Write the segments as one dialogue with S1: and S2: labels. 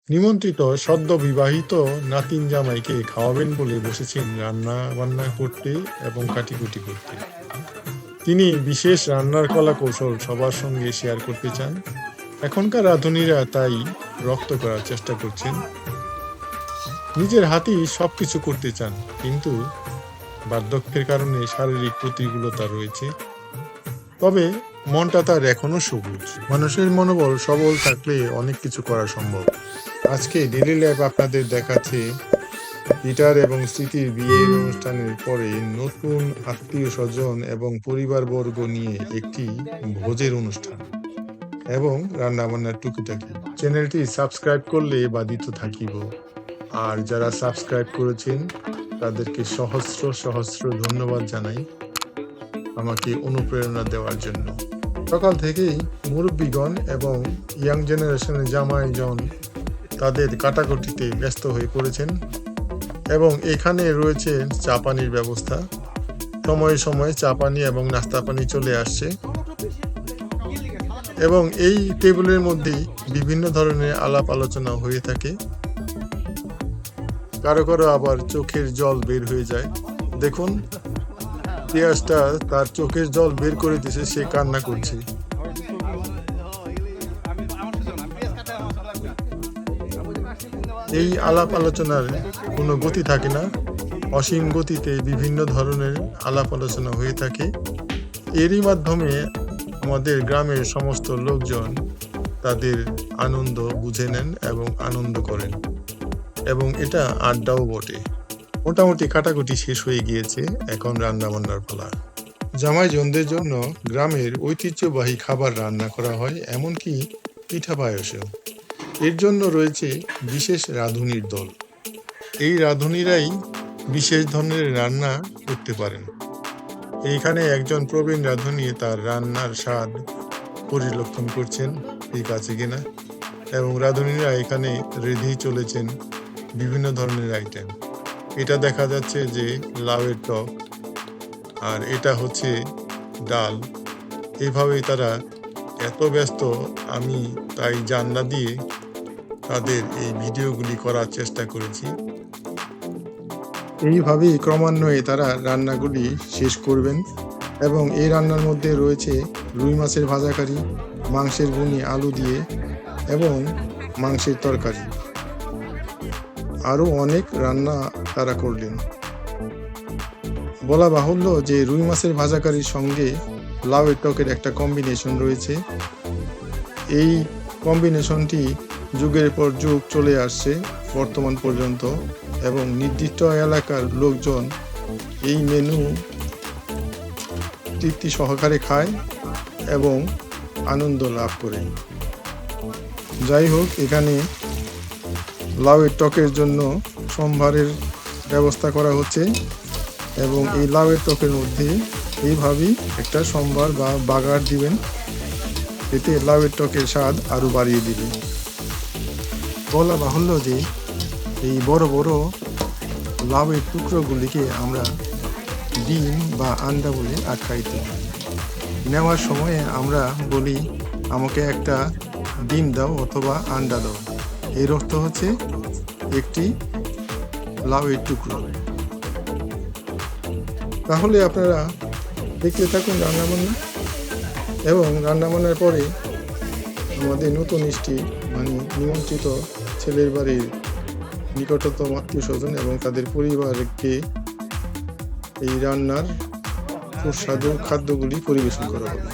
S1: নিমন্ত্রিত সদ্য বিবাহিত নাতিন জামাইকে খাওয়াবেন বলে বসেছেন রান্না বান্না করতে এবং কাটিকুটি করতে। তিনি বিশেষ রান্নার কলা কৌশল সবার সঙ্গে শেয়ার করতে চান। এখনকার রাঁধুনিরা তাই রপ্ত করার চেষ্টা করছেন। নিজের হাতেই সবকিছু করতে চান, কিন্তু বার্ধক্যের কারণে শারীরিক প্রতিকূলতা রয়েছে। তবে মনটা তার এখনো সবুজ। মানুষের মনোবল সবল থাকলে অনেক কিছু করা সম্ভব। আজকে ডেইলি লাইফ আপনাদের দেখাচ্ছে পিটার এবং স্মৃতির বিয়ের অনুষ্ঠানের পরে নতুন আত্মীয় স্বজন এবং পরিবারবর্গ নিয়ে একটি ভোজের অনুষ্ঠান এবং রান্নাবান্নার টুকিটাকি। চ্যানেলটি সাবস্ক্রাইব করলে বাধিত থাকিব। আর যারা সাবস্ক্রাইব করেছেন তাদেরকে সহস্র সহস্র ধন্যবাদ জানাই আমাকে অনুপ্রেরণা দেওয়ার জন্য। সকাল থেকেই মুরব্বীগণ এবং ইয়াং জেনারেশনের জামাইজন তাদের কাটাকুটিতে ব্যস্ত হয়ে পড়েছেন এবং এখানে রয়েছে চা পানির ব্যবস্থা। সময়ে সময়ে চা পানি এবং নাস্তা পানি চলে আসছে এবং এই টেবিলের মধ্যেই বিভিন্ন ধরনের আলাপ আলোচনা হয়ে থাকে। কারো কারো আবার চোখের জল বের হয়ে যায়। দেখুন, পেঁয়াজটা তার চোখের জল বের করে দিয়েছে, সে কান্না করছে। এই আলাপ আলোচনার কোনো গতি থাকে না, অসীম গতিতে বিভিন্ন ধরনের আলাপ আলোচনা হয়ে থাকে। এরই মাধ্যমে আমাদের গ্রামের সমস্ত লোকজন তাদের আনন্দ বুঝে নেন এবং আনন্দ করেন, এবং এটা আড্ডাও বটে। মোটামুটি কাটাকুটি শেষ হয়ে গিয়েছে, এখন রান্না বান্নার পালা। জামাইজনদের জন্য গ্রামের ঐতিহ্যবাহী খাবার রান্না করা হয়, এমনকি পিঠা পায়েসও। এর জন্য রয়েছে বিশেষ রাঁধুনির দল। এই রাঁধুনিরাই বিশেষ ধরনের রান্না করতে পারেন। এইখানে একজন প্রবীণ রাঁধুনি তার রান্নার স্বাদ পরিলক্ষণ করছেন ঠিক আছে কিনা, এবং রাঁধুনিরা এখানে রেঁধেই চলেছেন বিভিন্ন ধরনের আইটেম। এটা দেখা যাচ্ছে যে লাউয়ের টক, আর এটা হচ্ছে ডাল। এইভাবেই তারা এত ব্যস্ত, আমি তাই জানলা দিয়ে তাদের এই ভিডিওগুলি করার চেষ্টা করেছি। এইভাবেই ক্রমান্বয়ে তারা রান্নাগুলি শেষ করবেন এবং এই রান্নার মধ্যে রয়েছে রুই মাছের ভাজাকারি, মাংসের ভুনি আলু দিয়ে এবং মাংসের তরকারি। আরও অনেক রান্না তারা করলেন। বলা বাহুল্য যে রুই মাছের ভাজাকারির সঙ্গে লাউয়ের টকের একটা কম্বিনেশন রয়েছে। এই কম্বিনেশনটি যুগের পর যুগ চলে আসছে বর্তমান পর্যন্ত, এবং নির্দিষ্ট এলাকার লোকজন এই মেনু তৃপ্তি সহকারে খায় এবং আনন্দ লাভ করে। যাই হোক, এখানে লাউয়ের টকের জন্য সম্ভারের ব্যবস্থা করা হচ্ছে এবং এই লাউয়ের টকের মধ্যে এইভাবেই একটা সম্ভার বা বাগার দিবেন, এতে লাউয়ের টকের স্বাদ আরও বাড়িয়ে দিবে। বলা বাহুল্য যে এই বড় বড় লাউয়ের টুকরোগুলিকে আমরা ডিম বা আন্ডা বলে আখ্যায়িত করি। নেওয়ার সময়ে আমরা বলি, আমাকে একটা ডিম দাও অথবা আন্ডা দাও। এর অর্থ হচ্ছে একটি লাউয়ের টুকরো। তাহলে আপনারা দেখতে থাকুন রান্নাবান্না, এবং রান্নাবান্নার পরে আমাদের নতুন স্ত্রী মানে নিমন্ত্রিত ছেলের বাড়ির নিকটতম আত্মীয় স্বজন এবং তাদের পরিবারকে এই রান্নার সুস্বাদু খাদ্যগুলি পরিবেশন করা হবে।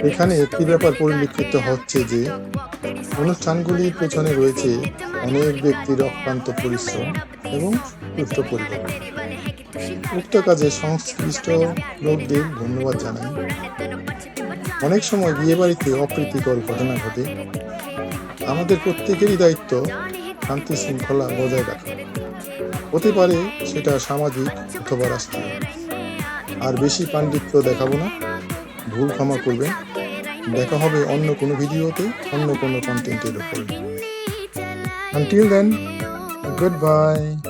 S2: এখানে একটি ব্যাপার পরিলক্ষিত হচ্ছে যে অনুষ্ঠানগুলির পেছনে রয়েছে অনেক ব্যক্তির অক্লান্ত পরিশ্রম এবং সুস্থ পরিকল্পনা। উক্ত কাজে সংশ্লিষ্ট লোকদের ধন্যবাদ জানাই। অনেক সময় বিয়েবাড়িতে অপ্রীতিকর ঘটনা ঘটে। আমাদের প্রত্যেকেরই দায়িত্ব শান্তি শৃঙ্খলা বজায় রাখা। হতে পারে সেটা সামাজিক অথবা রাষ্ট্রীয়। আর বেশি পাণ্ডিত্য দেখাবো না, ভুল ক্ষমা করবেন। দেখা হবে অন্য কোনো ভিডিওতে, অন্য কোনো কন্টেন্টের উপরে। Until then, goodbye.